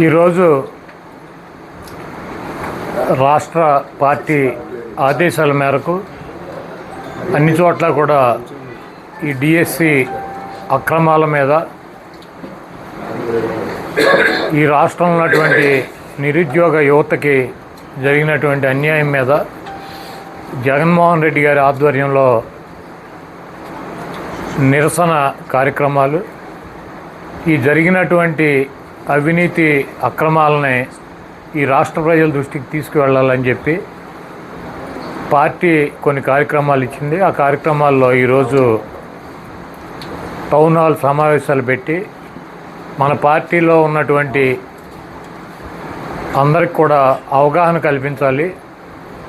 ఈరోజు రాష్ట్ర పార్టీ ఆదేశాల మేరకు అన్ని చోట్ల కూడా ఈ డిఎస్సి అక్రమాల మీద, ఈ రాష్ట్రంలో ఉన్నటువంటి నిరుద్యోగ యువతకి జరిగినటువంటి అన్యాయం మీద జగన్మోహన్ రెడ్డి గారి ఆధ్వర్యంలో నిరసన కార్యక్రమాలు, ఈ జరిగినటువంటి అవినీతి అక్రమాలని ఈ రాష్ట్ర ప్రజల దృష్టికి తీసుకువెళ్ళాలని చెప్పి పార్టీ కొన్ని కార్యక్రమాలు ఇచ్చింది. ఆ కార్యక్రమాల్లో ఈరోజు టౌన్ హాల్ సమావేశాలు పెట్టి మన పార్టీలో ఉన్నటువంటి అందరికి కూడా అవగాహన కల్పించాలి.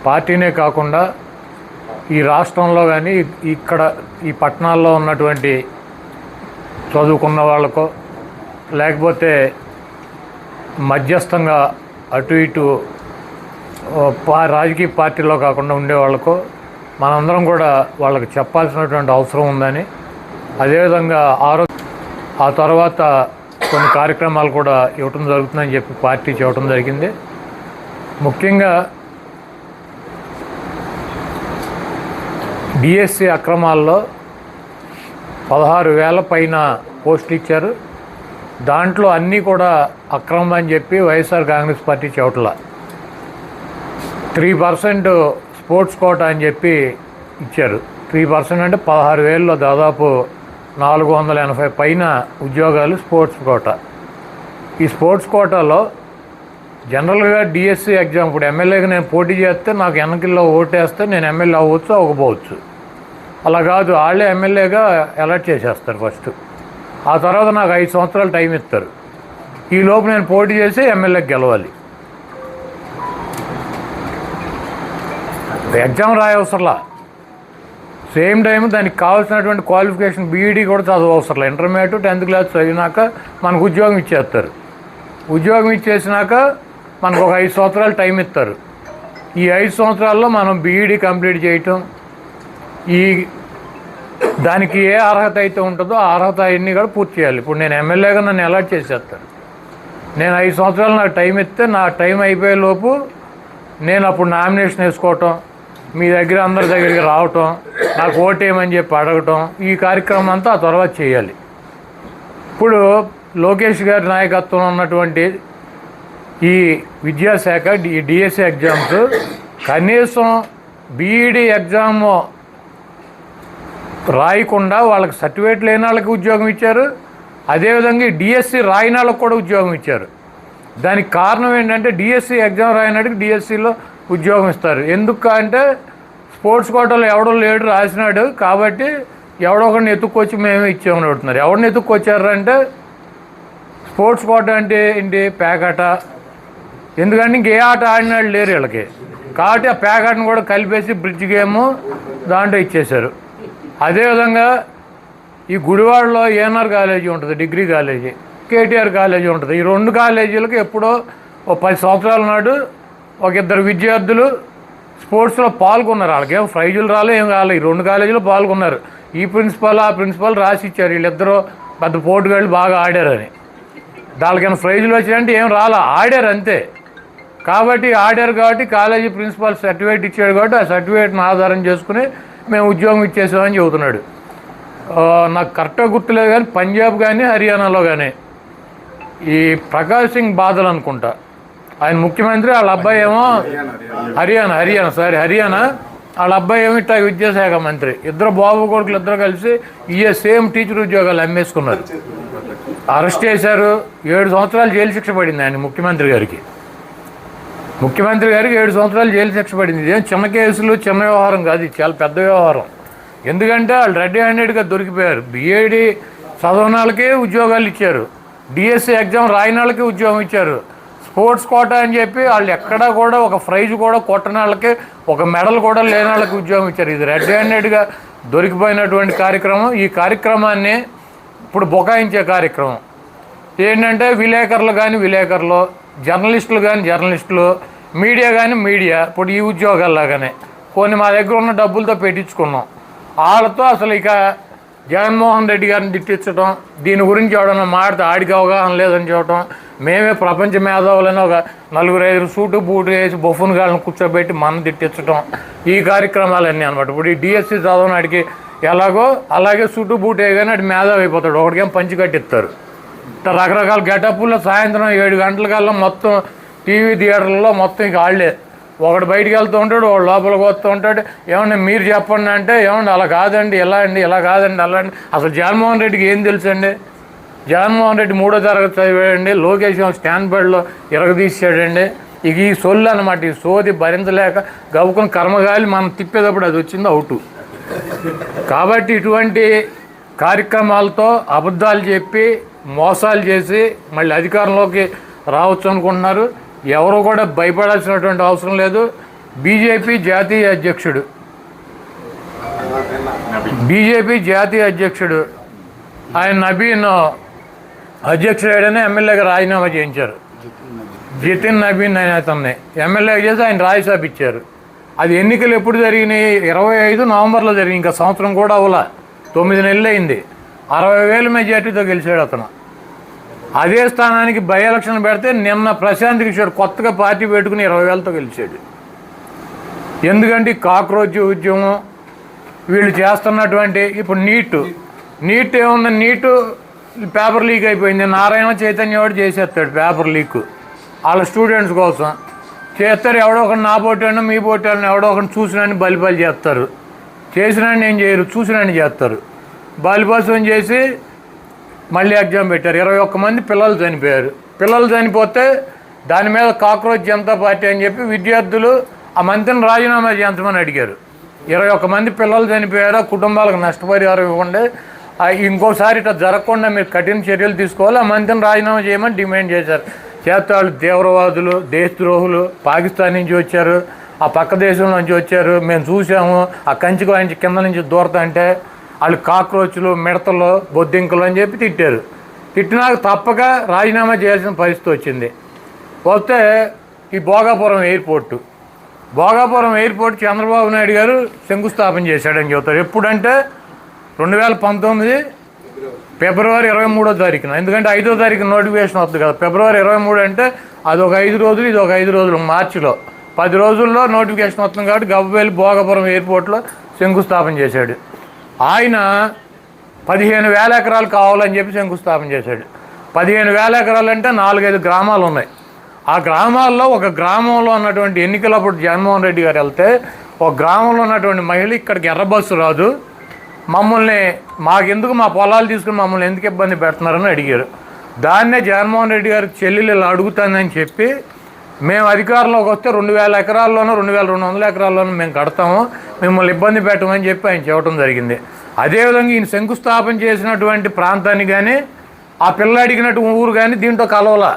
పార్టీనే కాకుండా ఈ రాష్ట్రంలో కానీ ఇక్కడ ఈ పట్టణాల్లో ఉన్నటువంటి చదువుకున్న వాళ్ళకో లేకపోతే మధ్యస్థంగా అటు ఇటు రాజకీయ పార్టీలో కాకుండా ఉండేవాళ్ళకో మనందరం కూడా వాళ్ళకి చెప్పాల్సినటువంటి అవసరం ఉందని, అదేవిధంగా ఆ తర్వాత కొన్ని కార్యక్రమాలు కూడా ఇవ్వటం జరుగుతుందని చెప్పి పార్టీ చెప్పడం జరిగింది. ముఖ్యంగా డిఎస్సి అక్రమాల్లో 16,000 పైన పోస్టులు ఇచ్చారు. దాంట్లో అన్నీ కూడా అక్రమం అని చెప్పి వైఎస్ఆర్ కాంగ్రెస్ పార్టీ చెప్పట్లా. 3% స్పోర్ట్స్ కోటా అని చెప్పి ఇచ్చారు. 3% అంటే 16,000లో దాదాపు 480 పైన ఉద్యోగాలు స్పోర్ట్స్ కోటా. ఈ స్పోర్ట్స్ కోటాలో జనరల్గా డిఎస్సి ఎగ్జామ్, ఇప్పుడు ఎమ్మెల్యేగా నేను పోటీ చేస్తే నాకు వెనకల్లో ఓటేస్తే నేను ఎమ్మెల్యే అవ్వచ్చు అవ్వకపోవచ్చు. అలా కాదు, వాళ్ళే ఎమ్మెల్యేగా ఎలర్ట్ చేసేస్తారు ఫస్ట్. ఆ తర్వాత నాకు 5 సంవత్సరాలు టైం ఇస్తారు. ఈ లోపు నేను పోటీ చేసి ఎమ్మెల్యేకి గెలవాలి. ఎగ్జామ్ రాయవసరలా, సేమ్ టైం దానికి కావాల్సినటువంటి క్వాలిఫికేషన్ బీఈడీ కూడా చదవవసరలా. ఇంటర్మీడియట్ 10th క్లాస్ చదివినాక మనకు ఉద్యోగం ఇచ్చేస్తారు. ఉద్యోగం ఇచ్చేసినాక మనకు ఒక 5 సంవత్సరాలు టైం ఇస్తారు. ఈ 5 సంవత్సరాల్లో మనం బీఈడీ కంప్లీట్ చేయటం, ఈ దానికి ఏ అర్హత అయితే ఉంటుందో ఆ అర్హత అన్నీ కూడా పూర్తి చేయాలి. ఇప్పుడు నేను ఎమ్మెల్యేగా నన్ను అలాట్ చేసేస్తాను. నేను 5 సంవత్సరాలు నాకు టైం ఇస్తే నా టైం అయిపోయేలోపు నేను అప్పుడు నామినేషన్ వేసుకోవటం, మీ దగ్గర అందరి దగ్గరికి రావటం, నాకు ఓటేయమని చెప్పి అడగటం, ఈ కార్యక్రమం అంతా ఆ తర్వాత చేయాలి. ఇప్పుడు లోకేష్ గారి నాయకత్వంలో ఉన్నటువంటి ఈ విద్యాశాఖ డిఎస్సి ఎగ్జామ్స్ కనీసం బీఈడీ ఎగ్జామ్ రాయకుండా వాళ్ళకి సర్టిఫికేట్ లేని వాళ్ళకి ఉద్యోగం ఇచ్చారు. అదేవిధంగా డిఎస్సి రాయని వాళ్ళకి కూడా ఉద్యోగం ఇచ్చారు. దానికి కారణం ఏంటంటే డిఎస్సి ఎగ్జామ్ రాయనాడికి డిఎస్సిలో ఉద్యోగం ఇస్తారు. ఎందుకు అంటే స్పోర్ట్స్ కోటాలో ఎవడో లేడు రాసినాడు కాబట్టి ఎవడో ఒకరిని ఎత్తుక్కొచ్చి మేమే ఇచ్చామని అడుగుతున్నారు. ఎవరిని ఎత్తుక్కొచ్చారంటే స్పోర్ట్స్ కోట అంటే ఏంటి, పేకాట. ఎందుకంటే ఇంకే ఆట ఆడినాడు లేరు వీళ్ళకి, కాబట్టి ఆ పేకాటను కూడా కలిపేసి బ్రిడ్జ్ గేము దాంట్లో ఇచ్చేశారు. అదేవిధంగా ఈ గుడివాడలో ఏఎన్ఆర్ కాలేజీ ఉంటుంది, డిగ్రీ కాలేజీ, కేటీఆర్ కాలేజీ ఉంటుంది. ఈ 2 కాలేజీలకు ఎప్పుడో 10 సంవత్సరాల నాడు ఒక 2 విద్యార్థులు స్పోర్ట్స్లో పాల్గొన్నారు. వాళ్ళకేం ప్రైజులు ఏం రాలేదు. ఈ 2 కాలేజీలో పాల్గొన్నారు. ఈ ప్రిన్సిపల్ ఆ ప్రిన్సిపల్ రాసి ఇచ్చారు వీళ్ళిద్దరూ పెద్ద పోటుగాళ్ళు బాగా ఆడారని. దానికైనా ప్రైజులు వచ్చినాయంటే ఏం ఆడారు అంతే. కాబట్టి ఆడారు కాబట్టి కాలేజీ ప్రిన్సిపల్ సర్టిఫికేట్ ఇచ్చాడు కాబట్టి ఆ సర్టిఫికేట్ని ఆధారం చేసుకుని మేము ఉద్యోగం ఇచ్చేసామని చెబుతున్నాడు. నాకు కరెక్ట్గా గుర్తులేదు కానీ పంజాబ్ కానీ హర్యానాలో కానీ ఈ ప్రకాష్ సింగ్ బాదల్ అనుకుంటా ఆయన ముఖ్యమంత్రి, వాళ్ళ అబ్బాయి ఏమో హర్యానా వాళ్ళ అబ్బాయి ఏమో ఇట్లా విద్యాశాఖ మంత్రి. ఇద్దరు బాబు కొడుకులు ఇద్దరు కలిసి సేమ్ టీచర్ ఉద్యోగాలు అమ్మేసుకున్నారు. అరెస్ట్ చేశారు. 7 సంవత్సరాలు జైలు శిక్ష పడింది ఆయన ముఖ్యమంత్రి గారికి 7 సంవత్సరాలు జైలు శిక్ష పడింది. ఇదేం చిన్న కేసులు, చిన్న వ్యవహారం కాదు, ఇది చాలా పెద్ద వ్యవహారం. ఎందుకంటే వాళ్ళు రెడ్ హ్యాండెడ్గా దొరికిపోయారు. బీఈడీ చదవని వాళ్ళకే ఉద్యోగాలు ఇచ్చారు, డిఎస్సి ఎగ్జామ్ రాయని వాళ్ళకి ఉద్యోగం ఇచ్చారు. స్పోర్ట్స్ కోటా అని చెప్పి వాళ్ళు ఎక్కడా కూడా ఒక ప్రైజ్ కూడా కొట్టని వాళ్ళకి, ఒక మెడల్ కూడా లేని వాళ్ళకి ఉద్యోగం ఇచ్చారు. ఇది రెడ్ హ్యాండెడ్గా దొరికిపోయినటువంటి కార్యక్రమం. ఈ కార్యక్రమాన్ని ఇప్పుడు బొకాయించే కార్యక్రమం ఏంటంటే విలేకరులు, జర్నలిస్టులు కానీ జర్నలిస్టులు, మీడియా కానీ మీడియా. ఇప్పుడు ఈ ఉద్యోగాల్లాగానే కొన్ని మా దగ్గర ఉన్న డబ్బులతో పెట్టించుకున్నాం. వాళ్ళతో అసలు ఇక జగన్మోహన్ రెడ్డి గారిని తిట్టించడం, దీని గురించి ఎవడన్నా మాడితే ఆడికి అవగాహన లేదని చెప్పడం, మేమే ప్రపంచ మేధావులని ఒక 4-5 సూటు బూటు వేసి బొఫున్ గాళ్ళని కూర్చోబెట్టి మనం తిట్టించడం, ఈ కార్యక్రమాలన్నీ అనమాట. ఇప్పుడు ఈ డిఎస్సి చదవనాడికి ఎలాగో అలాగే సూటు బూటు వేయగానే అటు మేధావి అయిపోతాడు, ఒకటికేం పంచి కట్టిస్తారు. రకరకాల గెటప్పుల్లో సాయంత్రం 7 గంటలకల్లా మొత్తం టీవీ థియేటర్లలో మొత్తం ఇక వాళ్ళే. ఒకడు బయటికి వెళ్తూ ఉంటాడు, ఒకడు లోపలికి వస్తూ ఉంటాడు. ఏమన్నా మీరు చెప్పండి అంటే, ఏమన్నా అలా కాదండి, ఎలా అండి, ఇలా కాదండి, అలా అండి. అసలు జగన్మోహన్ రెడ్డికి ఏం తెలుసండి? జగన్మోహన్ రెడ్డి 3వ తరగతి చదివాడండి, లోకేష్ స్టాండ్ బెడ్లో ఇరగదీసాడండి. ఇక ఈ సొల్లు అనమాట, ఈ సోది భరించలేక గవ్వుకుని కర్మగాలి మనం తిప్పేటప్పుడు అది వచ్చింది అవుటు. కాబట్టి ఇటువంటి కార్యక్రమాలతో అబద్ధాలు చెప్పి మోసాలు చేసి మళ్ళీ అధికారంలోకి రావచ్చు అనుకుంటున్నారు. ఎవరు కూడా భయపడాల్సినటువంటి అవసరం లేదు. బీజేపీ జాతీయ అధ్యక్షుడు ఆయన నబీన్ అధ్యక్షుడైనా ఎమ్మెల్యేగా రాజీనామా చేయించారు. జితిన్ నబీన్ అనే అతన్ని ఎమ్మెల్యేగా చేసి ఆయన రాజ్యసభ ఇచ్చారు. అది ఎన్నికలు ఎప్పుడు జరిగినాయి? 25 నవంబర్లో జరిగింది. ఇంకా సంవత్సరం కూడా అవలా, 9 నెలలు అయింది. 60,000 మెజార్టీతో గెలిచాడు అతను. అదే స్థానానికి బై ఎలక్షన్ పెడితే నిన్న ప్రశాంత్ కిషోర్ కొత్తగా పార్టీ పెట్టుకుని 20,000తో గెలిచాడు. ఎందుకంటే కాక్రోచ్ ఉద్యమం వీళ్ళు చేస్తున్నటువంటి ఇప్పుడు నీట్ ఏముంది, నీటు పేపర్ లీక్ అయిపోయింది. నారాయణ చైతన్య వాడు చేసేస్తాడు పేపర్ లీక్ వాళ్ళ స్టూడెంట్స్ కోసం చేస్తారు. ఎవడో ఒకటి నా పోటాను మీ పోటాను ఎవడో ఒకటి చూసినాన్ని బలిపాలు చేస్తారు. చేసినాన్ని ఏం చేయరు, చూసినాన్ని చేస్తారు. బలిపాసం చేసి మళ్ళీ ఎగ్జామ్ పెట్టారు. 21 మంది పిల్లలు చనిపోయారు. పిల్లలు చనిపోతే దాని మీద కాక్రోచ్ జనతా పార్టీ అని చెప్పి విద్యార్థులు ఆ మంత్రిని రాజీనామా చేయించమని అడిగారు. 21 మంది పిల్లలు చనిపోయారు, కుటుంబాలకు నష్టపరిహారం ఇవ్వండి, ఇంకోసారి ఇట్లా జరగకుండా మీరు కఠిన చర్యలు తీసుకోవాలి, ఆ మంత్రిని రాజీనామా చేయమని డిమాండ్ చేశారు. చేస్తే వాళ్ళు తీవ్రవాదులు, దేశద్రోహులు, పాకిస్తాన్ నుంచి వచ్చారు, ఆ పక్క దేశం నుంచి వచ్చారు, మేము చూసాము, ఆ కంచికి వాయించి కింద నుంచి దూరతంటే వాళ్ళు కాక్రోచ్లు, మిడతలు, బొద్దింకలు అని చెప్పి తిట్టారు. తిట్టినాక తప్పక రాజీనామా చేయాల్సిన పరిస్థితి వచ్చింది. వస్తే ఈ భోగాపురం ఎయిర్పోర్ట్ చంద్రబాబు నాయుడు గారు శంకుస్థాపన చేశాడని చెబుతారు. ఎప్పుడంటే 2019 ఫిబ్రవరి 23వ తారీఖున. ఎందుకంటే 5వ తారీఖున నోటిఫికేషన్ వస్తుంది కదా. ఫిబ్రవరి 23 అంటే అదొక 5 రోజులు, ఇది ఒక 5 రోజులు, మార్చిలో 10 రోజుల్లో నోటిఫికేషన్ వస్తుంది. కాబట్టి గవ్వవేలి భోగాపురం ఎయిర్పోర్ట్లో శంకుస్థాపన చేశాడు. ఆయన 15,000 ఎకరాలు కావాలని చెప్పి శంకుస్థాపన చేశాడు. 15,000 ఎకరాలు అంటే 4-5 గ్రామాలు ఉన్నాయి. ఆ గ్రామాల్లో ఒక గ్రామంలో ఉన్నటువంటి ఎన్నికలప్పుడు జగన్మోహన్ రెడ్డి గారు వెళ్తే ఒక గ్రామంలో ఉన్నటువంటి మహిళ ఇక్కడికి ఎర్ర బస్సు రాదు, మమ్మల్ని మాకెందుకు మా పొలాలు తీసుకుని మమ్మల్ని ఎందుకు ఇబ్బంది పెడుతున్నారని అడిగారు. దాన్నే జగన్మోహన్ రెడ్డి గారి చెల్లెలు ఇలా అడుగుతానని చెప్పి మేము అధికారంలోకి వస్తే 2,000 ఎకరాల్లోనూ 2,200 ఎకరాల్లోనూ మేము కడతాము, మిమ్మల్ని ఇబ్బంది పెట్టమని చెప్పి ఆయన చెప్పడం జరిగింది. అదేవిధంగా ఈయన శంకుస్థాపన చేసినటువంటి ప్రాంతాన్ని కానీ ఆ పిల్ల అడిగినట్టు ఊరు కానీ దీంట్లో కలవల.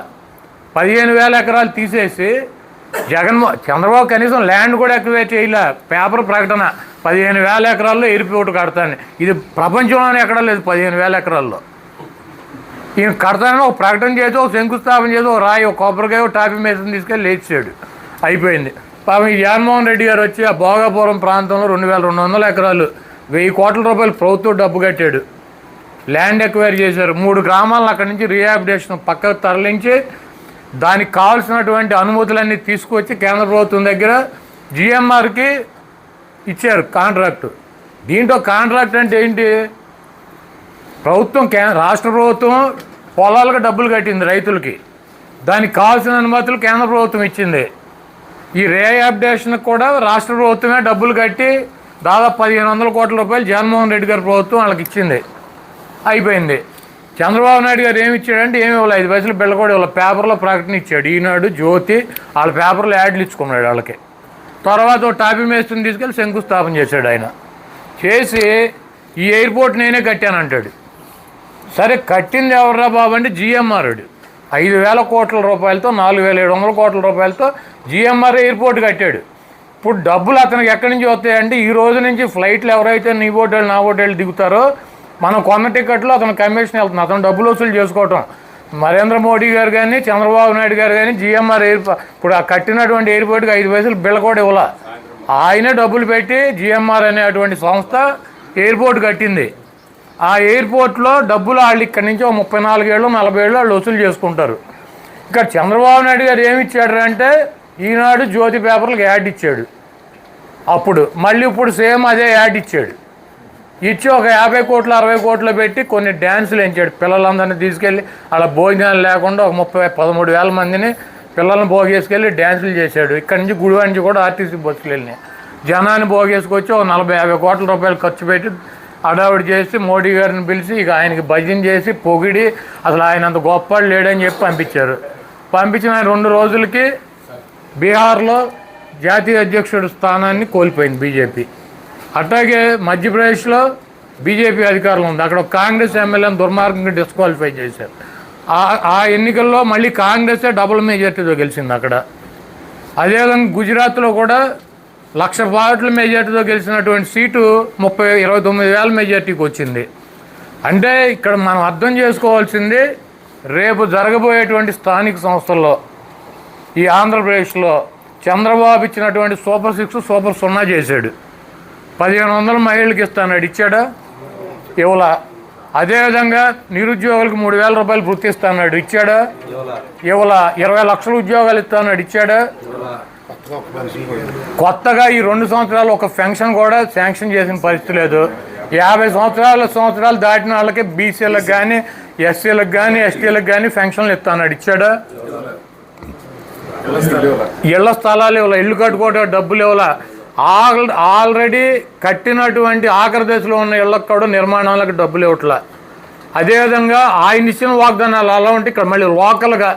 15,000 ఎకరాలు తీసేసి చంద్రబాబు కనీసం ల్యాండ్ కూడా ఎక్వేట్ చేయలే. పేపర్ ప్రకటన 15,000 ఎకరాల్లో ఎయిర్పోర్ట్ కడతాను. ఇది ప్రపంచంలోనే ఎక్కడా లేదు. 15,000 ఎకరాల్లో ఈయన కడతానని ఒక ప్రకటన చేసి ఒక శంకుస్థాపన చేసి ఒక రాయి, ఒక కొబ్బరికాయ, ఒక టాపీ మేసం తీసుకెళ్ళి లేచాడు, అయిపోయింది. పాపం ఈ జగన్మోహన్ రెడ్డి గారు వచ్చి ఆ భోగాపురం ప్రాంతంలో 2,200 ఎకరాలు 1,000 కోట్ల రూపాయలు ప్రభుత్వం డబ్బు కట్టాడు. ల్యాండ్ ఎక్వైర్ చేశారు. 3 గ్రామాలను అక్కడి నుంచి రీహాబిలిటేషన్ పక్కకు తరలించి దానికి కావాల్సినటువంటి అనుమతులన్నీ తీసుకొచ్చి కేంద్ర ప్రభుత్వం దగ్గర జిఎంఆర్కి ఇచ్చారు కాంట్రాక్టు. దీంట్లో కాంట్రాక్ట్ అంటే ఏంటి? రాష్ట్ర ప్రభుత్వం పొలాలకు డబ్బులు కట్టింది రైతులకి, దానికి కావాల్సిన అనుమతులు కేంద్ర ప్రభుత్వం ఇచ్చింది. ఈ రీహాబిలిటేషన్కి కూడా రాష్ట్ర ప్రభుత్వమే డబ్బులు కట్టి దాదాపు 1,500 కోట్ల రూపాయలు జగన్మోహన్ రెడ్డి గారి ప్రభుత్వం వాళ్ళకి ఇచ్చింది, అయిపోయింది. చంద్రబాబు నాయుడు గారు ఏమి ఇచ్చాడంటే ఏమి ఇవ్వాలి, 5 పైసలు బిళ్ళ కూడా ఇవ్వాలి. పేపర్లో ప్రకటన ఇచ్చాడు, ఈనాడు, జ్యోతి, వాళ్ళ పేపర్లో యాడ్లు ఇచ్చుకున్నాడు వాళ్ళకి. తర్వాత టాపీ మేస్త్రిని తీసుకెళ్ళి శంకుస్థాపన చేశాడు. ఆయన చేసి ఈ ఎయిర్పోర్ట్ నేనే కట్టానంటాడు. సరే కట్టింది ఎవర్రా బాబు అంటే జిఎంఆర్. 5,000 కోట్ల రూపాయలతో 4,700 కోట్ల రూపాయలతో జిఎంఆర్ ఎయిర్పోర్ట్ కట్టాడు. ఇప్పుడు డబ్బులు అతనికి ఎక్కడి నుంచి వస్తాయంటే ఈ రోజు నుంచి ఫ్లైట్లు ఎవరైతే నీ హోటల్ నా హోటల్ దిగుతారో మనం కొన్న టికెట్లో అతను కమిషన్ వెళ్తుంది, అతను డబ్బులు వసూలు చేసుకోవటం. నరేంద్ర మోడీ గారు కానీ చంద్రబాబు నాయుడు గారు కానీ జిఎంఆర్ ఇప్పుడు ఆ కట్టినటువంటి ఎయిర్పోర్ట్కి 5 పైసలు బిళ్ళ కూడా ఇవ్వాల. ఆయనే డబ్బులు పెట్టి జిఎంఆర్ అనేటువంటి సంస్థ ఎయిర్పోర్ట్ కట్టింది. ఆ ఎయిర్పోర్ట్లో డబ్బులు వాళ్ళు ఇక్కడి నుంచి 34 ఏళ్ళు 40 ఏళ్ళు వాళ్ళు వసూలు చేసుకుంటారు. ఇక్కడ చంద్రబాబు నాయుడు గారు ఏమి ఇచ్చాడు అంటే ఈనాడు జ్యోతి పేపర్లకు యాడ్ ఇచ్చాడు. అప్పుడు మళ్ళీ ఇప్పుడు సేమ్ అదే యాడ్ ఇచ్చాడు. ఇచ్చి ఒక 50 కోట్లు 60 కోట్లు పెట్టి కొన్ని డ్యాన్సులు ఎంచాడు. పిల్లలందరినీ తీసుకెళ్ళి అలా భోజనాలు లేకుండా ఒక 13,000 మందిని పిల్లల్ని భోగేసుకెళ్ళి డ్యాన్సులు చేశాడు. ఇక్కడి నుంచి గుడి నుంచి కూడా ఆర్టీసీ బస్సులు వెళ్ళినాయి. జనాన్ని భోగేసుకొచ్చి ఒక 40-50 కోట్ల రూపాయలు ఖర్చు పెట్టి అడావిడి చేసి మోడీ గారిని పిలిచి ఇక ఆయనకి భజన చేసి పొగిడి అసలు ఆయన అంత గొప్పవాడు లేడని చెప్పి పంపించారు. పంపించిన ఆయన 2 రోజులకి బీహార్లో జాతీయ అధ్యక్షుడు స్థానాన్ని కోల్పోయింది బీజేపీ. అట్లాగే మధ్యప్రదేశ్లో బీజేపీ అధికారంలో ఉంది. అక్కడ కాంగ్రెస్ ఎమ్మెల్యేని దుర్మార్గంగా డిస్క్వాలిఫై చేశారు. ఆ ఎన్నికల్లో మళ్ళీ కాంగ్రెసే డబుల్ మెజార్టీతో గెలిచింది అక్కడ. అదేవిధంగా గుజరాత్లో కూడా 1,00,000 ఓట్ల మెజార్టీతో గెలిచినటువంటి సీటు 29,000 మెజార్టీకి వచ్చింది. అంటే ఇక్కడ మనం అర్థం చేసుకోవాల్సింది రేపు జరగబోయేటువంటి స్థానిక సంస్థల్లో ఈ ఆంధ్రప్రదేశ్లో చంద్రబాబు ఇచ్చినటువంటి సూపర్ 6 సూపర్ 0 చేశాడు. 1,500 మహిళలకు ఇస్తాడు, ఇచ్చాడా? ఇవ్వలా. అదేవిధంగా నిరుద్యోగులకు 3,000 రూపాయలు వృత్తి ఇస్తాడు, ఇచ్చాడా? ఇవ్వలా. 20 లక్షల ఉద్యోగాలు ఇస్తాడు, ఇచ్చాడా? కొత్తగా ఈ 2 సంవత్సరాలు ఒక పెన్షన్ కూడా శాంక్షన్ చేసిన పరిస్థితి లేదు. 50 సంవత్సరాలు దాటిన వాళ్ళకి బీసీలకు కానీ ఎస్సీలకు కానీ ఎస్టీలకు కానీ పెన్షన్లు ఇస్తాడు, ఇచ్చాడా? ఇళ్ల స్థలాలు ఇవ్వాల, ఇల్లు కట్టుకోవడం డబ్బులు ఇవ్వాల. ఆల్రెడీ కట్టినటువంటి ఆఖరి దశలో ఉన్న ఇళ్లకు కూడా నిర్మాణాలకు డబ్బులు ఇవ్వట్లా. అదేవిధంగా ఆయన ఇచ్చిన వాగ్దానాలు అలా ఉంటే ఇక్కడ మళ్ళీ లోకల్గా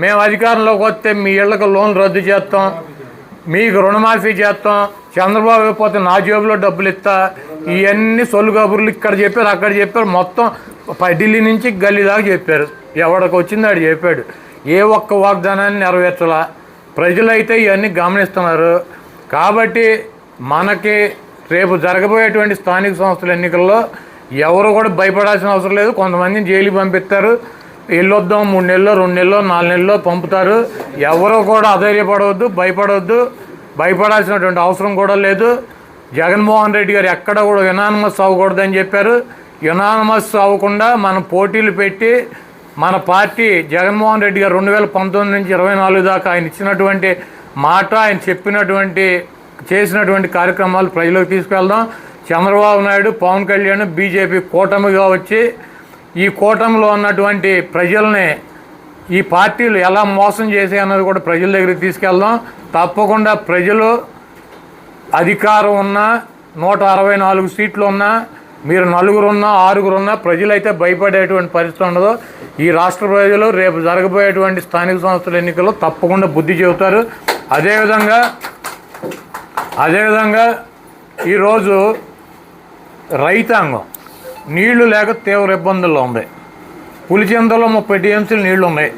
మేము అధికారంలోకి వస్తే మీ ఇళ్లకు లోన్ రద్దు చేస్తాం, మీకు రుణమాఫీ చేస్తాం, చంద్రబాబు అయిపోతే నా జేబులో డబ్బులు ఇస్తా, ఇవన్నీ సొల్లు కబుర్లు ఇక్కడ చెప్పారు అక్కడ చెప్పారు. మొత్తం ఢిల్లీ నుంచి గల్లీ దాకా చెప్పారు. ఎవడికి వచ్చింది ఆడు చెప్పాడు. ఏ ఒక్క వాగ్దానాన్ని నెరవేర్చలా. ప్రజలైతే ఇవన్నీ గమనిస్తున్నారు. కాబట్టి మనకి రేపు జరగబోయేటువంటి స్థానిక సంస్థల ఎన్నికల్లో ఎవరు కూడా భయపడాల్సిన అవసరం లేదు. కొంతమందిని జైలుకి పంపిస్తారు, వెళ్ళొద్దాం 3 నెలల్లో 2 నెలల్లో 4 నెలల్లో పంపుతారు. ఎవరో కూడా అధైర్యపడవద్దు, భయపడాల్సినటువంటి అవసరం కూడా లేదు. జగన్మోహన్ రెడ్డి గారు ఎక్కడ కూడా యునానిమస్ అవ్వకూడదని చెప్పారు. యునానిమస్ అవ్వకుండా మనం పోటీలు పెట్టి మన పార్టీ జగన్మోహన్ రెడ్డి గారు 2019 నుంచి 24 దాకా ఆయన ఇచ్చినటువంటి మాట, ఆయన చెప్పినటువంటి చేసినటువంటి కార్యక్రమాలు ప్రజలకు తీసుకెళ్దాం. చంద్రబాబు నాయుడు, పవన్ కళ్యాణ్, బీజేపీ కూటమిగా వచ్చి ఈ కూటమిలో ఉన్నటువంటి ప్రజల్ని ఈ పార్టీలు ఎలా మోసం చేసే అన్నది కూడా ప్రజల దగ్గరికి తీసుకెళ్దాం. తప్పకుండా ప్రజలు అధికారం ఉన్నా 164 సీట్లు ఉన్నా మీరు 4 ఉన్నా 6 ఉన్నా ప్రజలైతే భయపడేటువంటి పరిస్థితి ఉండదు. ఈ రాష్ట్ర ప్రజలు రేపు జరగబోయేటువంటి స్థానిక సంస్థల ఎన్నికల్లో తప్పకుండా బుద్ధి చెబుతారు. అదేవిధంగా ఈరోజు రైతాంగం నీళ్లు లేక తీవ్ర ఇబ్బందుల్లో ఉంది. పులిచెంతలో 30 టీఎంసీలు నీళ్లు ఉన్నాయి.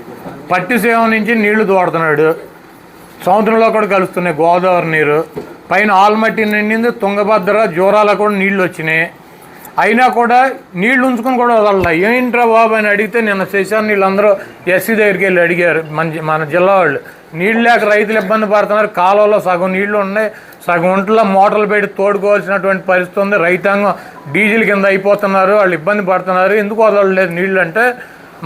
పట్టిసీమ నుంచి నీళ్లు తోడుతున్నాడు, సముద్రంలో కూడా కలుస్తున్నాయి గోదావరి నీరు. పైన ఆల్మట్టి నిండింది, తుంగభద్ర జోరాల కూడా నీళ్లు వచ్చినాయి. అయినా కూడా నీళ్లు ఉంచుకొని కూడా వదల. ఏంట్రా బాబు అని అడిగితే నిన్న శశాన్ని వీళ్ళందరూ ఎస్సీ దగ్గరికి వెళ్ళి అడిగారు. మన జిల్లా వాళ్ళు నీళ్ళు లేక రైతులు ఇబ్బంది పడుతున్నారు. కాలువలో సగం నీళ్లు ఉన్నాయి, సగం ఒంట్లో మోటార్లు పెట్టి తోడుకోవాల్సినటువంటి పరిస్థితి ఉంది. రైతాంగం డీజిల్ కింద అయిపోతున్నారు, వాళ్ళు ఇబ్బంది పడుతున్నారు. ఎందుకు వదలలేదు నీళ్ళు అంటే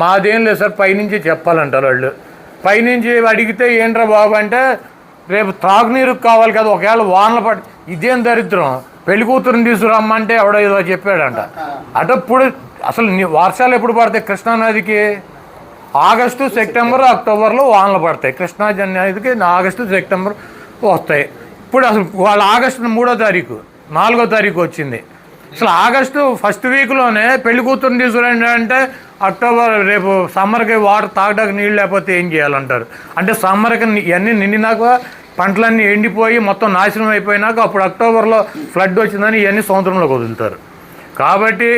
మాదేం లేదు సార్, పైనుంచి చెప్పాలంటారు వాళ్ళు. పైనుంచి అడిగితే ఏంట్రా బాబు అంటే రేపు త్రాగునీరు కావాలి కదా, ఒకవేళ వానలు పడి ఇదేం దరిద్రం, పెళ్లి కూతురుని తీసుకురమ్మంటే ఎవడో ఏదో చెప్పాడంట. అటప్పుడు అసలు వర్షాలు ఎప్పుడు పడతాయి కృష్ణానదికి? ఆగస్టు సెప్టెంబర్ అక్టోబర్లో వానలు పడతాయి. కృష్ణా నదికి ఆగస్టు సెప్టెంబర్ వస్తాయి. ఇప్పుడు అసలు వాళ్ళ ఆగస్టు 3వ తారీఖు 4వ తారీఖు వచ్చింది. అసలు ఆగస్టు ఫస్ట్ వీక్లోనే పెళ్లి కూతురుని తీసుకురండి అంటే అక్టోబర్ రేపు సమ్మర్కి వాటర్ తాగడానికి నీళ్ళు లేకపోతే ఏం చేయాలంటారు. అంటే సమ్మర్కి ఇవన్నీ నిండినాక పంటలన్నీ ఎండిపోయి మొత్తం నాశనం అయిపోయినాక అప్పుడు అక్టోబర్లో ఫ్లడ్ వచ్చిందని ఇవన్నీ సముద్రంలోకి వదులుతారు. కాబట్టి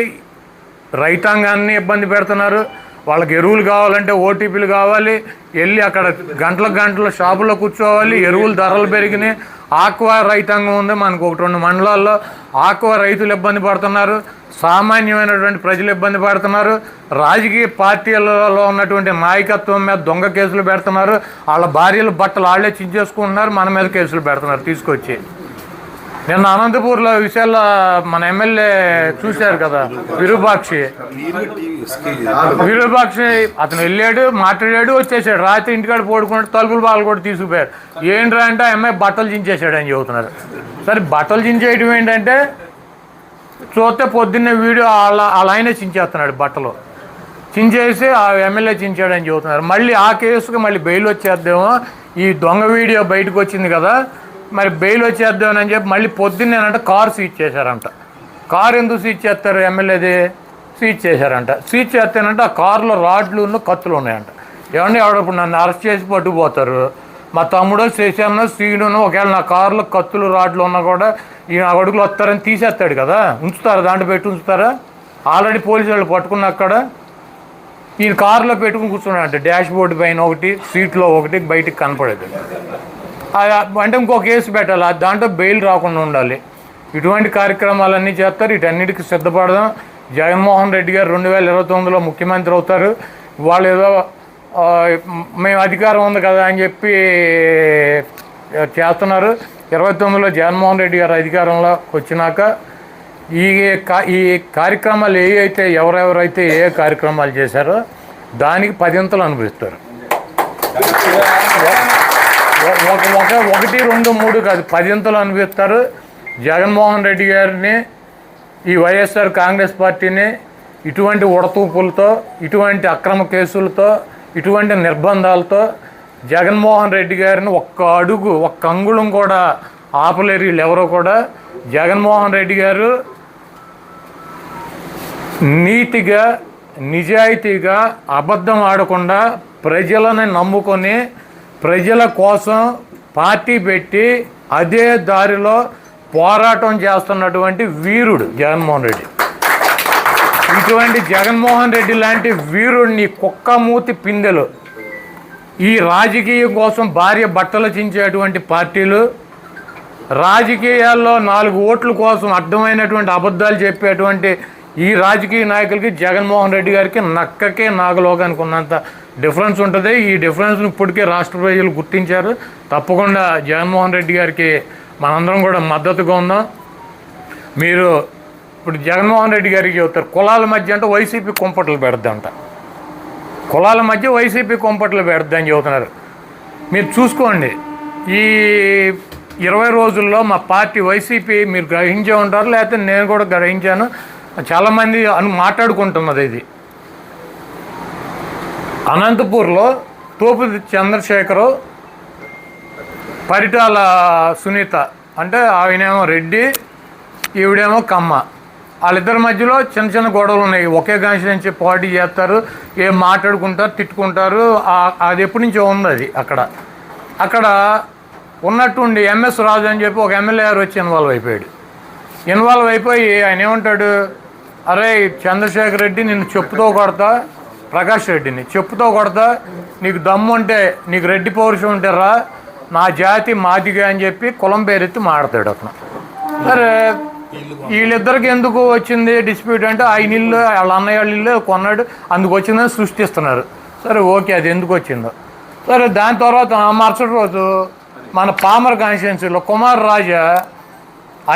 రైతాంగాన్ని ఇబ్బంది పెడుతున్నారు. వాళ్ళకి ఎరువులు కావాలంటే ఓటీపీలు కావాలి, వెళ్ళి అక్కడ గంటల షాపులో కూర్చోవాలి. ఎరువులు ధరలు పెరిగినాయి. ఆక్వా రైతాంగం ఉంది మనకు 1-2 మండలాల్లో. ఆక్వా రైతులు ఇబ్బంది పడుతున్నారు, సామాన్యమైనటువంటి ప్రజలు ఇబ్బంది పడుతున్నారు. రాజకీయ పార్టీలలో ఉన్నటువంటి నాయకత్వం మీద దొంగ కేసులు పెడుతున్నారు. వాళ్ళ భార్యలు బట్టలు వాళ్ళే చించేసుకుంటున్నారు, మన మీద కేసులు పెడుతున్నారు తీసుకొచ్చి. నిన్న అనంతపూర్లో విశాల మన ఎమ్మెల్యే చూశారు కదా, విరూపాక్షి అతను వెళ్ళాడు, మాట్లాడాడు, వచ్చేసాడు. రాత్రి ఇంటికాడ పడుకున్నాడు, తలుపులు బాగా కూడా తీసుకుపోయారు. ఏంట్రా అంటే ఆ అమ్మాయి బట్టలు చించేశాడు అని చెబుతున్నారు. సరే బట్టలు చించేయడం ఏంటంటే చూస్తే పొద్దున్నే వీడియో అలా ఆయనే చించేస్తున్నాడు, బట్టలు చించేసి ఆ ఎమ్మెల్యే చించాడని చెబుతున్నారు. మళ్ళీ ఆ కేసుకు మళ్ళీ బెయిల్ వచ్చేద్దామో, ఈ దొంగ వీడియో బయటకు వచ్చింది కదా, మరి బెయిల్ వచ్చేద్దామని చెప్పి మళ్ళీ పొద్దున్నేనంట కారు సీజ్ చేశారంట. కారు ఎందుకు సీజ్ చేస్తారు, ఎమ్మెల్యేది సీజ్ చేశారంట. సీజ్ చేస్తేనంటే ఆ కారులో రాడ్లు కత్తులు ఉన్నాయంట. ఏమన్నా ఇప్పుడు నన్ను అరెస్ట్ చేసి పట్టుకుపోతారు, మా తమ్ముడో శేషాన్నో శ్రీనునో ఒకవేళ నా కారులో కత్తులు రాడ్లు ఉన్నా కూడా ఈ అడుగులు వస్తారని తీసేస్తాడు కదా, ఉంచుతారా, దాంట్లో పెట్టి ఉంచుతారా? ఆల్రెడీ పోలీసు వాళ్ళు పట్టుకున్న అక్కడ ఈయన కారులో పెట్టుకుని కూర్చున్నాడంట, డాష్ బోర్డు పైన ఒకటి, సీట్లో ఒకటి, బయటికి కనపడేది. అంటే ఇంకో కేసు పెట్టాలి, దాంట్లో బెయిల్ రాకుండా ఉండాలి. ఇటువంటి కార్యక్రమాలన్నీ చేస్తారు. వీటన్నిటికీ సిద్ధపడదాం. జగన్మోహన్ రెడ్డి గారు 2029లో ముఖ్యమంత్రి అవుతారు. వాళ్ళు ఏదో మేము అధికారం ఉంది కదా అని చెప్పి చేస్తున్నారు. 29లో జగన్మోహన్ రెడ్డి గారు అధికారంలో వచ్చినాక ఈ కార్యక్రమాలు ఎవరెవరైతే ఏ కార్యక్రమాలు చేశారో దానికి 10 అనుభవిస్తారు. 1, 2, 3 కాదు, 10 అనుభవిస్తారు. జగన్మోహన్ రెడ్డి గారిని, ఈ వైఎస్ఆర్ కాంగ్రెస్ పార్టీని ఇటువంటి ఉడతూపులతో, ఇటువంటి అక్రమ కేసులతో, ఇటువంటి నిర్బంధాలతో జగన్మోహన్ రెడ్డి గారిని ఒక్క అంగుళం కూడా ఆపలేరు వీళ్ళు ఎవరో కూడా. జగన్మోహన్ రెడ్డి గారు నీతిగా, నిజాయితీగా, అబద్ధం ఆడకుండా ప్రజలను నమ్ముకొని ప్రజల కోసం పార్టీ పెట్టి అదే దారిలో పోరాటం చేస్తున్నటువంటి వీరుడు జగన్మోహన్ రెడ్డి. ఇటువంటి జగన్మోహన్ రెడ్డి లాంటి వీరుడిని కుక్కమూతి పిందెలు ఈ రాజకీయం కోసం భార్య బట్టలు చించేటువంటి పార్టీలు, రాజకీయాల్లో 4 ఓట్ల కోసం అర్థమైనటువంటి అబద్ధాలు చెప్పేటువంటి ఈ రాజకీయ నాయకులకి జగన్మోహన్ రెడ్డి గారికి నక్కకే నాగలోకానికి ఉన్నంత డిఫరెన్స్ ఉంటుంది. ఈ డిఫరెన్స్ను ఇప్పటికే రాష్ట్ర ప్రజలు గుర్తించారు. తప్పకుండా జగన్మోహన్ రెడ్డి గారికి మనందరం కూడా మద్దతుగా ఉందాం. మీరు ఇప్పుడు జగన్మోహన్ రెడ్డి గారికి చెబుతారు కులాల మధ్య అంటే వైసీపీ కుంపట్లు పెడద్దంట, కులాల మధ్య వైసీపీ కుంపట్లు పెడద్దని చెబుతున్నారు. మీరు చూసుకోండి, ఈ 20 రోజుల్లో మా పార్టీ వైసీపీ మీరు గ్రహించే ఉంటారు, లేకపోతే నేను కూడా గ్రహించాను, చాలామంది మాట్లాడుకుంటున్నది. ఇది అనంతపూర్లో తోపు చంద్రశేఖరు, పరిటాల సునీత, అంటే ఆయనేమో రెడ్డి, ఈవిడేమో కమ్మ, వాళ్ళిద్దరి మధ్యలో చిన్న గొడవలు ఉన్నాయి. ఒకే కాన్స్టిట్యుయెన్సీ పార్టీ చేస్తారు, ఏం మాట్లాడుకుంటారు, తిట్టుకుంటారు. అది ఎప్పటి నుంచో ఉంది. అది అక్కడ ఉన్నట్టుండి ఎంఎస్ రాజు అని చెప్పి ఒక ఎమ్మెల్యే గారు వచ్చి ఇన్వాల్వ్ అయిపోయి ఆయన ఏమంటాడు, అరే చంద్రశేఖర్ రెడ్డి నిన్ను చెప్పుతో కొడతా, ప్రకాష్ రెడ్డిని చెప్పుతో కొడతా, నీకు దమ్ము ఉంటే, నీకు రెడ్డి పౌరుషం ఉంటే రా, నా జాతి మాదిగా అని చెప్పి కులం పేరెత్తి మాడతాడు అతను. సరే వీళ్ళిద్దరికి ఎందుకు వచ్చింది డిస్ప్యూట్ అంటే ఆయన ఇల్లు, వాళ్ళ అన్నయ్య వాళ్ళ ఇల్లు కొన్నాడు, అందుకు వచ్చిందని సృష్టిస్తున్నారు. సరే ఓకే, అది ఎందుకు వచ్చిందో సరే. దాని తర్వాత మరుసటి రోజు మన పామర్ కాన్స్టిట్యున్సీలో కుమార్ రాజా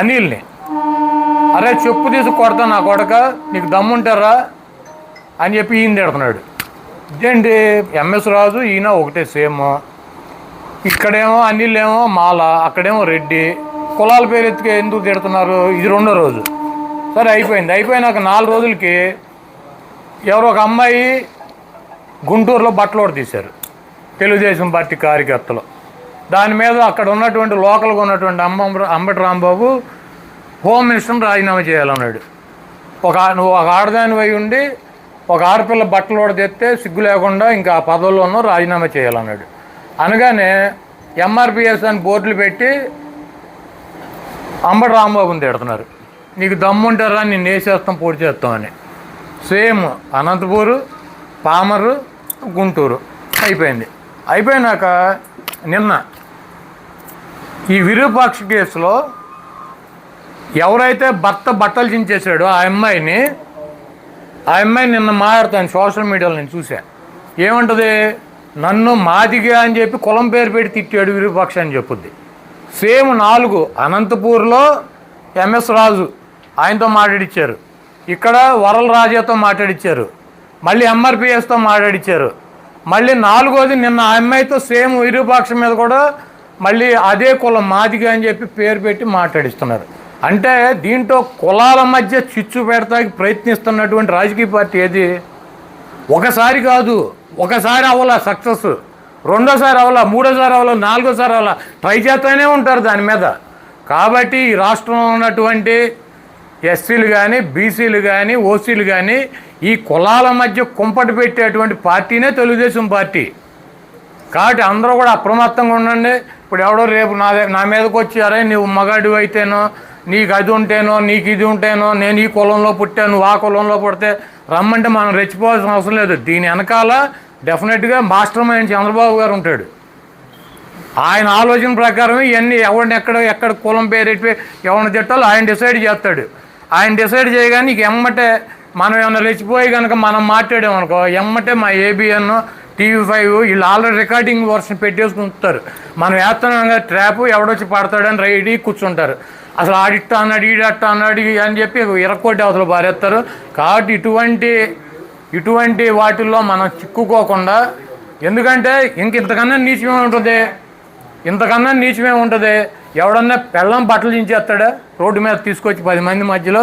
అనిల్ని, అరే చెప్పు తీసి కొడతా నా కొడక, నీకు దమ్ముంటారా అని చెప్పి ఈయన తిడుతున్నాడు. ఇదేంటి ఎంఎస్ రాజు ఈయన ఒకటే సేమ్, ఇక్కడేమో అనిల్ ఏమో మాల, అక్కడేమో రెడ్డి, కులాల పేరు ఎత్తుకే ఎందుకు తిడుతున్నారు? ఇది 2వ రోజు. సరే అయిపోయినాక 4 రోజులకి ఎవరో ఒక అమ్మాయి గుంటూరులో బట్టలు తీశారు, తెలుగుదేశం పార్టీ కార్యకర్తలు. దాని మీద అక్కడ ఉన్నటువంటి లోకల్గా ఉన్నటువంటి అంబటి రాంబాబు హోమ్ మినిస్టర్ని రాజీనామా చేయాలన్నాడు. నువ్వు ఒక ఆడదాని అయి ఉండి ఒక ఆడపిల్ల బట్టలు తెస్తే సిగ్గు లేకుండా ఇంకా ఆ పదవుల్లోనూ రాజీనామా చేయాలన్నాడు. అనగానే ఎంఆర్పిఎస్ అని బోర్డులు పెట్టి అంబటి రాంబాబుని తిడుతున్నారు. నీకు దమ్ముంటారా, నిన్ను వేసేస్తాం, పొడి చేస్తామని. సేమ్ అనంతపూరు, పామరు, గుంటూరు అయిపోయినాక నిన్న ఈ విరూపాక్ష కేసులో ఎవరైతే భర్త బట్టలు చించేశాడో ఆ అమ్మాయి నిన్న మాట్లాడుతాను సోషల్ మీడియాలో నేను చూశాను. ఏమంటుంది, నన్ను మాదిగా అని చెప్పి కులం పేరు పెట్టి తిట్టాడు విరూపాక్ష అని చెప్పుద్ది. సేమ్ 4 అనంతపూర్లో ఎంఎస్ రాజు ఆయనతో మాట్లాడిచ్చారు, ఇక్కడ వరల రాజాతో మాట్లాడిచ్చారు, మళ్ళీ ఎంఆర్పిఎస్తో మాట్లాడిచ్చారు, మళ్ళీ 4వది నిన్న ఆ అమ్మాయితో సేమ్ విరూపాక్ష మీద కూడా మళ్ళీ అదే కులం మాదిగా అని చెప్పి పేరు పెట్టి మాట్లాడిస్తున్నారు. అంటే దీంట్లో కులాల మధ్య చిచ్చు పెడతాకి ప్రయత్నిస్తున్నటువంటి రాజకీయ పార్టీ ఏది? ఒకసారి కాదు, ఒకసారి అవ్వాల సక్సెస్, రెండోసారి అవ్వాల, మూడోసారి అవ్వాల, నాలుగోసారి అవ్వాల, ట్రై చేస్తూనే ఉంటారు దాని మీద. కాబట్టి ఈ రాష్ట్రంలో ఉన్నటువంటి ఎస్సీలు కానీ, బీసీలు కానీ, ఓసీలు కానీ ఈ కులాల మధ్య కుంపటి పెట్టేటువంటి పార్టీనే తెలుగుదేశం పార్టీ. కాబట్టి అందరూ కూడా అప్రమత్తంగా ఉండండి. ఇప్పుడు ఎవడో రేపు నా మీదకి వచ్చి అరే నువ్వు మగాడు అయితేనో, నీకు అది ఉంటేనో, నీకు ఇది ఉంటేనో, నేను ఈ కులంలో పుట్టాను, నువ్వు ఆ కులంలో పుడితే రమ్మంటే మనం రెచ్చిపోవాల్సిన అవసరం లేదు. దీని వెనకాల డెఫినెట్గా మాస్టర్ మైండ్ చంద్రబాబు గారు ఉంటాడు. ఆయన ఆలోచన ప్రకారం ఇవన్నీ ఎవరిని ఎక్కడ కులం పేరు ఎవరిని తిట్టాలో ఆయన డిసైడ్ చేస్తాడు. ఆయన డిసైడ్ చేయగానే నీకు ఎమ్మటే మనం ఏమైనా రెచ్చిపోయి కనుక మనం మాట్లాడామనుకో, ఎమ్మటే మా ఏబిఎన్, TV5 వీళ్ళు ఆల్రెడీ రికార్డింగ్ వర్షన్ పెట్టేసుకుంటారు. మనం వేస్తున్నాం కదా ట్రాప్, ఎవడొచ్చి పడతాడని రెడీ కూర్చుంటారు. అసలు ఆడిట్టా అన్నాడు, ఈడట్టా అన్నాడు అని చెప్పి ఇరక్కొట్టి అవతల పారేస్తారు. కాబట్టి ఇటువంటి వాటిల్లో మనం చిక్కుకోకుండా, ఎందుకంటే ఇంతకన్నా నీచమే ఉంటుంది, ఇంతకన్నా నీచమే ఉంటుంది. ఎవడన్నా పెళ్ళం బట్టలు దించేస్తాడా రోడ్డు మీద తీసుకొచ్చి 10 మంది మధ్యలో?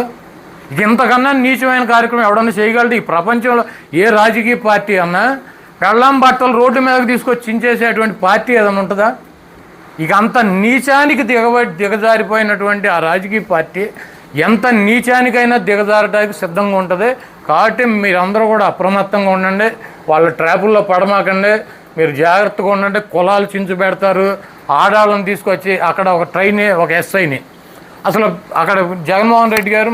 ఇంతకన్నా నీచమైన కార్యక్రమం ఎవడన్నా చేయగలడు? ఈ ప్రపంచంలో ఏ రాజకీయ పార్టీ అన్నా పెళ్ళం బట్టలు రోడ్డు మీదకి తీసుకొచ్చి చించేసేటువంటి పార్టీ ఏదైనా ఉంటుందా? ఇక అంత నీచానికి దిగజారిపోయినటువంటి ఆ రాజకీయ పార్టీ ఎంత నీచానికైనా దిగజారడానికి సిద్ధంగా ఉంటుంది. కాబట్టి మీరందరూ కూడా అప్రమత్తంగా ఉండండి, వాళ్ళ ట్రాపుల్లో పడమాకండి, మీరు జాగ్రత్తగా ఉండండి. కులాలు చించు పెడతారు, ఆడాళ్ళని తీసుకొచ్చి అక్కడ ఒక ఒక ఎస్ఐని అసలు అక్కడ జగన్మోహన్ రెడ్డి గారు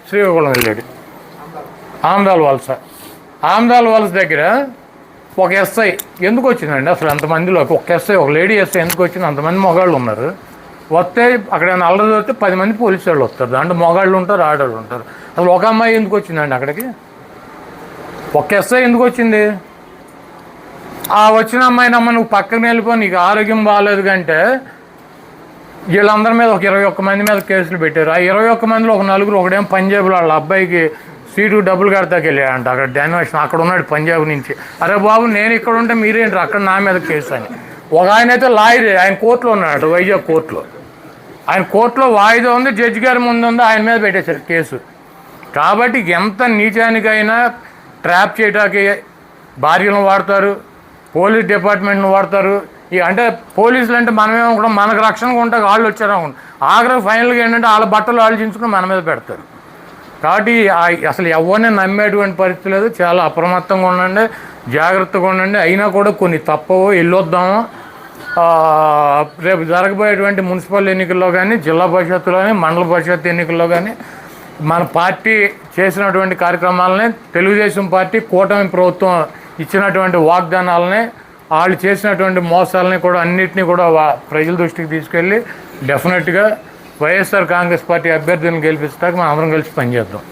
శ్రీకాకుళం వెళ్ళాడు, ఆమ్దాల్ వలస దగ్గర ఒక ఎస్ఐ ఎందుకు వచ్చిందండి అసలు అంతమందిలో? ఒక ఎస్ఐ, ఒక లేడీ ఎస్ఐ ఎందుకు వచ్చింది? అంతమంది మొగాళ్ళు ఉన్నారు. వస్తే అక్కడ అల్లరి వస్తే 10 మంది పోలీసు వాళ్ళు వస్తారు, దాంట్లో మొగాళ్ళు ఉంటారు, ఆడవాళ్ళు ఉంటారు. అసలు ఒక అమ్మాయి ఎందుకు వచ్చిందండి అక్కడికి? ఒక ఎస్ఐ ఎందుకు వచ్చింది? ఆ వచ్చిన అమ్మాయిని అమ్మ నువ్వు పక్కన వెళ్ళిపో, నీకు ఆరోగ్యం బాగాలేదు కంటే వీళ్ళందరి మీద ఒక 21 మంది మీద కేసులు పెట్టారు. ఆ 21 మందిలో ఒక 4 ఒకడేం పంజాబ్లో వాళ్ళ అబ్బాయికి సీటు డబ్బులు కడతాకి వెళ్ళాడంట. అక్కడ డాన్వేషన్ అక్కడ ఉన్నాడు పంజాబ్ నుంచి. అరే బాబు నేను ఇక్కడ ఉంటే మీరేంటి అక్కడ నా మీద కేసు అని. ఒక ఆయన అయితే లాయర్, ఆయన కోర్టులో ఉన్నాడు, వైజాగ్ కోర్టులో. ఆయన కోర్టులో వాయిదా ఉంది, జడ్జి గారి ముందు ఉంది, ఆయన మీద పెట్టేశారు కేసు. కాబట్టి ఎంత నీచానికైనా ట్రాప్ చేయడానికి భార్యలను వాడతారు, పోలీస్ డిపార్ట్మెంట్ను వాడతారు. అంటే పోలీసులు అంటే మనమేమనుకుంటాం మనకు రక్షణగా ఉంటే వాళ్ళు వచ్చారనుకుంటాం, ఆఖరికి ఫైనల్గా ఏంటంటే వాళ్ళ బట్టలు వాళ్ళు చించుకుని మన మీద పెడతారు. కాబట్టి అసలు ఎవరిని నమ్మేటువంటి పరిస్థితి లేదు. చాలా అప్రమత్తంగా ఉండండి, జాగ్రత్తగా ఉండండి. అయినా కూడా కొన్ని తప్పవు, వెళ్ళొద్దాము. రేపు జరగబోయేటువంటి మున్సిపల్ ఎన్నికల్లో కానీ, జిల్లా పరిషత్తులో కానీ, మండల పరిషత్ ఎన్నికల్లో కానీ మన పార్టీ చేసినటువంటి కార్యక్రమాలని, తెలుగుదేశం పార్టీ కూటమి ప్రభుత్వం ఇచ్చినటువంటి వాగ్దానాలని, వాళ్ళు చేసినటువంటి మోసాలని కూడా అన్నింటినీ కూడా ప్రజల దృష్టికి తీసుకెళ్ళి డెఫినెట్గా వైఎస్ఆర్ కాంగ్రెస్ పార్టీ అభ్యర్థులను గెలిపిస్తాక మనం అందరం కలిసి పనిచేద్దాం.